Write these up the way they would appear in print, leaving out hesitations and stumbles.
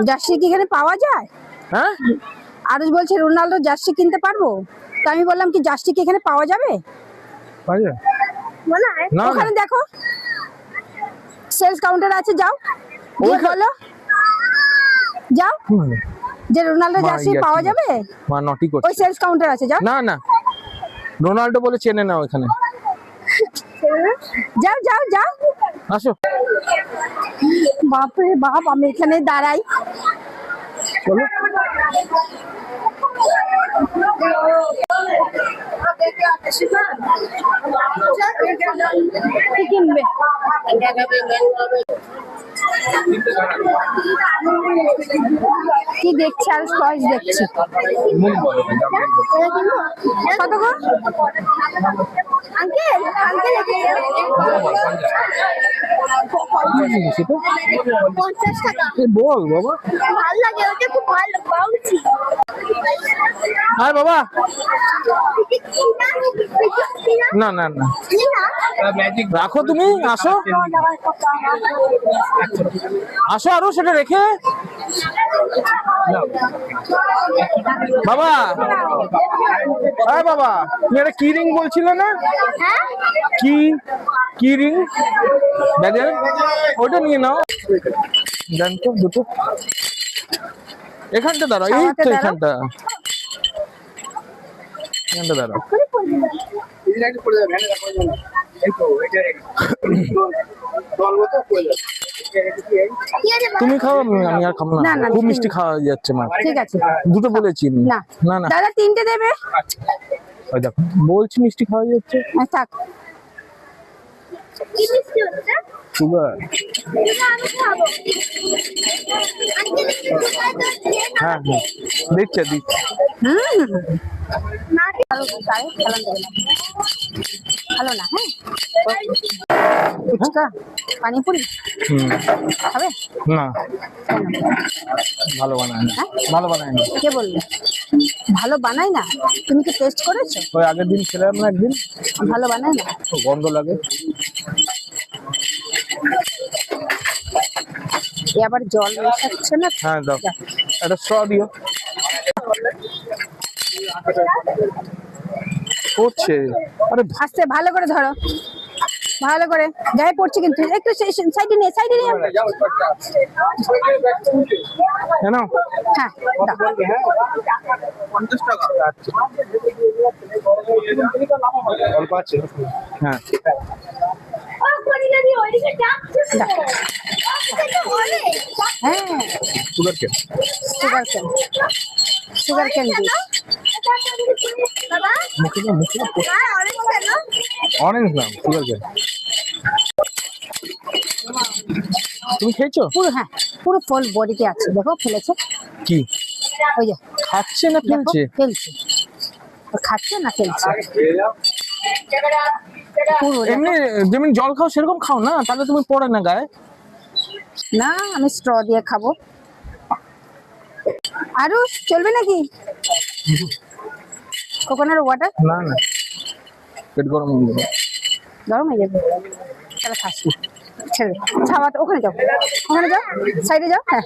Jersey কি এখানে পাওয়া যায়? হ্যাঁ আরুষ বলছে রোনাল্ডো জার্সি কিনতে পারবো, তো আমি বললাম কি জার্সি কি এখানে পাওয়া যাবে? না ওখানে দেখো সেলস কাউন্টার আছে, যাও গিয়ে বলো, যাও যে রোনাল্ডো জার্সি পাওয়া যাবে। মা নটি করছে, ওই সেলস কাউন্টার আছে, যাও। না না রোনাল্ডো বলে চেনে না ওখানে। যাও যাও যাও, আসো বাপরে বাপ, আমি এখানে দাঁড়াই। চলো কি কিনবে? কি দেখছি? আর টয়স দেখছি। কত গো আঙ্কেল? আঙ্কেল 50 টাকা। বল বাবা, ভালো লাগে, ওটা খুব ভালো বাউন্সি। হ্যাঁ বাবা, না না না রাখো তুমি, আসো আসো আরো সেটা রেখে। বাবা হ্যাঁ বাবা, তুমি একটা কি রিং বলছিলে না? কি রিং ব্যাগের, ওটা নিয়ে নাও। দেন তো দুটো, এখানটা দাঁড়াও, এই তো এখানটা দাঁড়াও। তুমি খাও, আমি আর খাবো না, খুব মিষ্টি খাওয়া যাচ্ছে মা। ঠিক আছে দুটো বলেছি না না না দাদা, 3টে দেবে। ওই দেখো বলছি মিষ্টি খাওয়া যাচ্ছে। থাক। কি মিষ্টি হচ্ছে? সুগার। আমি খাবো। হ্যাঁ হ্যাঁ দিচ্ছে দিচ্ছে। ভালো না? হ্যাঁ ফুচকা পানিপুরি খাবে না, ভালো বানায় না, ভালো বানায় না। কে বললো ভালো বানাই না? তুমি কি টেস্ট করেছো? ওই আগের দিন খেলাম না একদিন, ভালো বানাই না, গন্ধ লাগে। এ আবার জল মেশাচ্ছে না। হ্যাঁ দাও, একটা স্ট্র দিও। করছে, আরে আস্তে ভালো করে ধরো, ভালো করে, গায়ে পড়ছে কিন্তু, একটু সাইডে নিয়ে, সাইডে নিয়ে। কেন? হ্যাঁ দাও। 50 টাকা অল্প আছে। হ্যাঁ হ্যাঁ সুগার কেন, সুগার কেন, সুগার কেন দিস। মুখে না মুখে অরেঞ্জ নাম সুগার কেন। তুমি খেয়েছো? পুরো, হ্যাঁ পুরো ফুল বডিতে আছে, দেখো ফেলেছে। কি ওই যে খাচ্ছে না ফেলছে? ফেলছে, খাচ্ছে না ফেলছে পুরো। এমনি যেমন জল খাও সেরকম খাও না, তাহলে তুমি পড়ে না গায়ে। না আমি স্ট্র দিয়ে খাবো। আরো চলবে নাকি কোকোনাট ওয়াটার? না না পেট গরম হয়ে যাবে। গরম হয়ে যাবে, তাহলে খাস না, ছেড়ে দে। ছাওয়া, ওখানে যাও, ওখানে যাও, সাইডে যাও। হ্যাঁ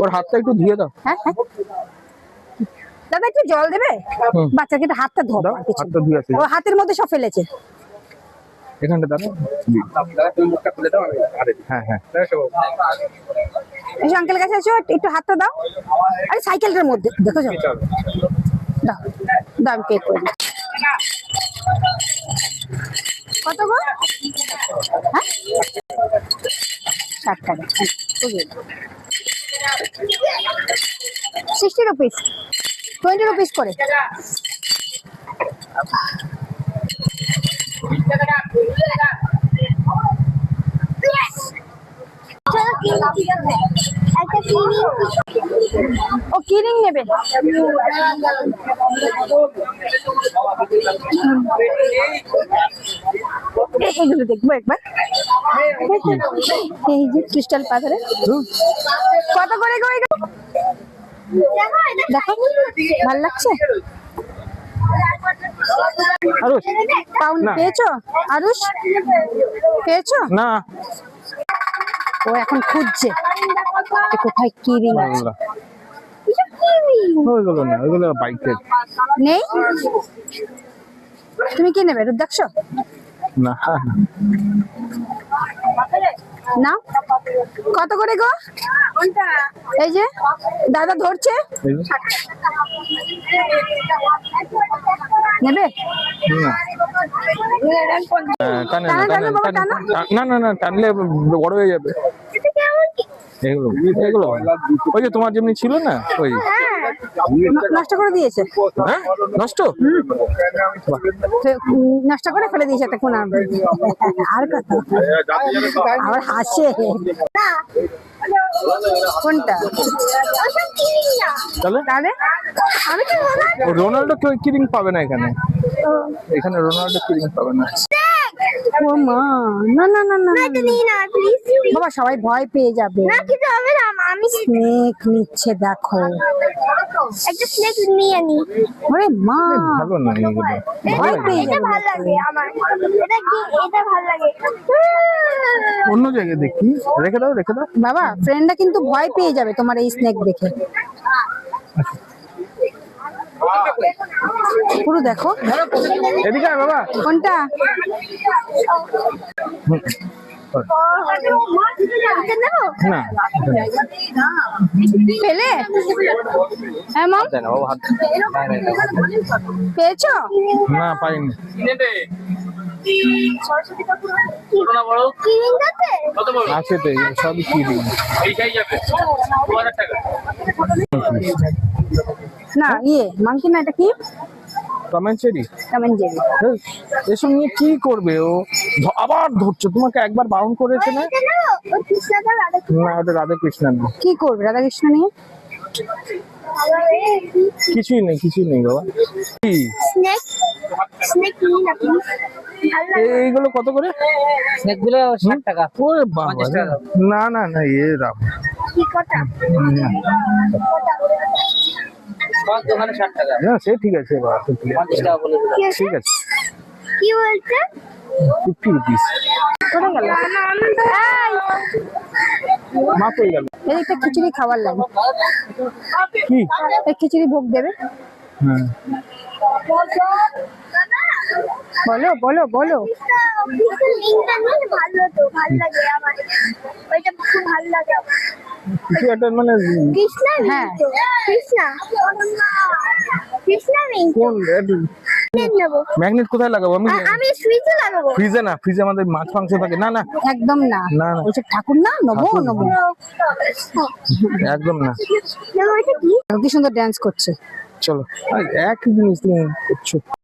ওর হাতটা একটু ধুয়ে দাও। হ্যাঁ হ্যাঁ দাদা একটু জল দেবে, বাচ্চাকে একটু হাতটা ধো। দাও, হাতটা ধুয়ে আসি। ও হাতের মধ্যে সব ফেলেছে। এখানটা দাও। হ্যাঁ হ্যাঁ এসো আঙ্কেল কাছে এসো, একটু হাতটা দাও। আরে সাইকেলটার মধ্যে দেখো, যাও দাও দাও, আমি পে করে দিচ্ছি। কত গো? হ্যাঁ 60 টাকা, 60 রুপিস, 20 রুপিস করে। ও কি রিং নেবে? এইগুলো দেখবো একবার। এই যে ক্রিস্টাল পাথরে কত করে গো? দেখো ভাল লাগছে। আরুষ পাউন্ড না। পেয়েছো? আরুষ পেয়েছো? না ও এখন খুঁজছে যে কোথায় কি রিং আছে। আল্লাহ। ওইগুলো না, ওইগুলো বাইকের। নেই? তুমি কি নেবে, রুদ্রাক্ষ? না না, কত করে গো? এই যে দাদা ধরছে, এই যে। নেবে? না। টানে না, টানো, টানে বাবা, টানে। না না না, টানলে বড় হয়ে যাবে। এগুলো এগুলো ওই যে তোমার যেমনি ছিল না, ওই। নষ্ট করে দিয়েছে। হ্যাঁ, নষ্ট। নষ্ট করে ফেলে দিয়েছে একটা কোনা। আর কত আবার হাসে। কোনটা তাহলে তাহলে? আমি তো রোনাল্ডো কেউ কিরিং পাবে না এখানে। এখানে রোনাল্ডো কিরিং পাবে না। ও মা, না না না না বাবা, সবাই ভয় পেয়ে যাবে। আমি স্নেক নিচ্ছে, দেখো। একটা স্নেক নিয়ে নি। ওরে মা, ভালো না এগুলো। ভয় পেয়ে এটা যাবে। ভালো লাগে আমার। এটা কি? এটা ভালো লাগে। অন্য জায়গায় দেখি, রেখে দাও রেখে দাও। বাবা, ফ্রেন্ডরা কিন্তু ভয় পেয়ে যাবে তোমার এই স্নেক দেখে। পুরো দেখো। এদিকে আয় বাবা। কোনটা? এটা নেবো? না পেলে? হ্যাঁ মাম, পেয়েছো? না, পাইনি। কি ring আছে? আছে তো, এগুলো সবই কিরিং। না, মাংকি না, এটা কি? Tom and Jerry. কেমন জেরি? এসব নিয়ে কি করবে ও? আবার ধরছো, তোমাকে একবার বারণ করেছে না? এটা নেবো? ও কৃষ্ণাটা রাধা না, ওটা রাধা কৃষ্ণ না। কি করবে রাধাকৃষ্ণ নিয়ে? কিছুই নেই বাবা। কি স্নেক স্নেক নিন আপনি। ভালো লাগে। এইগুলো কত করে? স্নেকগুলো 60 টাকা। ওরে বাবা, 50 টাকা। না না না, এ রাম। কি কটা? কটা? সব দোকানে 60 টাকা। না, সে ঠিক আছে বাবা, সে ঠিক আছে। 50 টাকা বলে দিলাম। কি হয়েছে? ঠিক আছে, কি বলছে? 50 রুপিস। কোথায় গেল? মা কই গেল? এদিকটা খিচুড়ি খাবার লাগে। কি? এই খিচুড়ি ভোগ দেবে। হ্যাঁ, বলো বলো বলো। লিঙ্কটা নিন, ভালো তো, ভালো লাগে আমার। ওইটা খুব ভালো লাগে আমার। কিছু একটা মানে কৃষ্ণা হ্যাঁ। তো কৃষ্ণা কৃষ্ণা নেই কোন নেবো। ম্যাগনেট কোথায় লাগাবো আমি? আমি সুইচে লাগাবো। ফ্রিজে না, ফ্রিজে আমাদের মাছ মাংস থাকে। না না একদম না। না, না। বলছে ঠাকুর না, নবো ঠাকুর নবো। একদম না। নেবো, এটা কি? কি সুন্দর ড্যান্স করছে। চলো, একই জিনিস তুমি করছো।